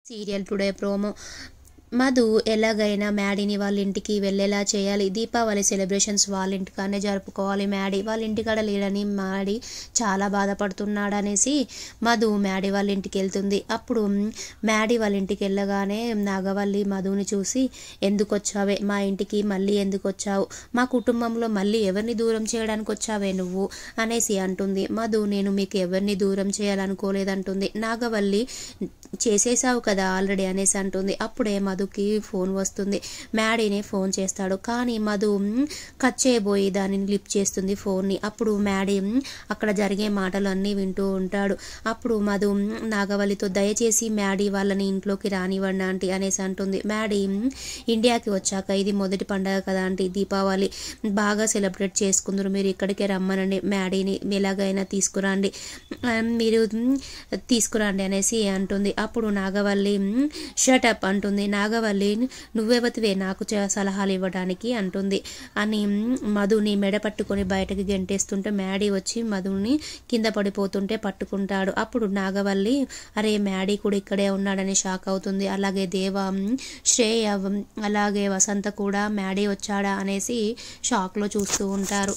Serial today promo. Madhu ఎలాగైనా మ్యాడీని వాళ్ళ ఇంటికి వెళ్ళేలా చేయాలి. దీపావళి సెలబ్రేషన్స్ వాళ్ళ ఇంటికాడనే జరుపుకోవాలి. మ్యాడీ వాళ్ళ ఇంటికాడ లేడని మ్యాడీ చాలా బాధపడుతున్నాడనేసి మధు మ్యాడీ వాళ్ళ ఇంటికి వెళ్తుంది. అప్పుడు మ్యాడీ వాళ్ళ ఇంటికి వెళ్ళగానే నాగవల్లి మధుని చూసి, ఎందుకు వచ్చావే మా ఇంటికి, మళ్ళీ ఎందుకు వచ్చావు, మా కుటుంబంలో మళ్ళీ ఎవరిని దూరం చేయడానికి వచ్చావే నువ్వు అనేసి అంటుంది. మధు, నేను మీకు ఎవరిని దూరం చేయాలనుకోలేదంటుంది. నాగవల్లి, చేసేసావు కదా ఆల్రెడీ అనేసి అంటుంది. అప్పుడే మధుకి ఫోన్ వస్తుంది. మ్యాడీనే ఫోన్ చేస్తాడు. కానీ మధు కట్ చేయబోయి దానిని లిఫ్ట్ చేస్తుంది ఫోన్ని. అప్పుడు మ్యాడీ అక్కడ జరిగే మాటలు అన్నీ వింటూ ఉంటాడు. అప్పుడు మధు నాగవల్లితో, దయచేసి మ్యాడీ వాళ్ళని ఇంట్లోకి రానివ్వండి ఆంటీ అనేసి అంటుంది. మ్యాడీ, ఇండియాకి వచ్చాక ఇది మొదటి పండగ కదా ఆంటీ, దీపావళి బాగా సెలబ్రేట్ చేసుకుందరు, మీరు ఇక్కడికే రమ్మనండి, మ్యాడీని ఎలాగైనా తీసుకురండి, మీరు తీసుకురండి అనేసి అంటుంది. అప్పుడు నాగవల్లి షటప్ అంటుంది. నాగవల్లి, నువ్వెవతివే నాకు సలహాలు ఇవ్వడానికి అంటుంది. అని మధుని మెడ పట్టుకొని బయటకి గెంటేస్తుంటే మ్యాడీ వచ్చి మధుని కింద పడిపోతుంటే పట్టుకుంటాడు. అప్పుడు నాగవల్లి, అరే మ్యాడీ కూడా ఇక్కడే ఉన్నాడని షాక్ అవుతుంది. అలాగే దేవ, శ్రేయ, అలాగే వసంత కూడా మ్యాడీ వచ్చాడా అనేసి షాక్లో చూస్తూ ఉంటారు.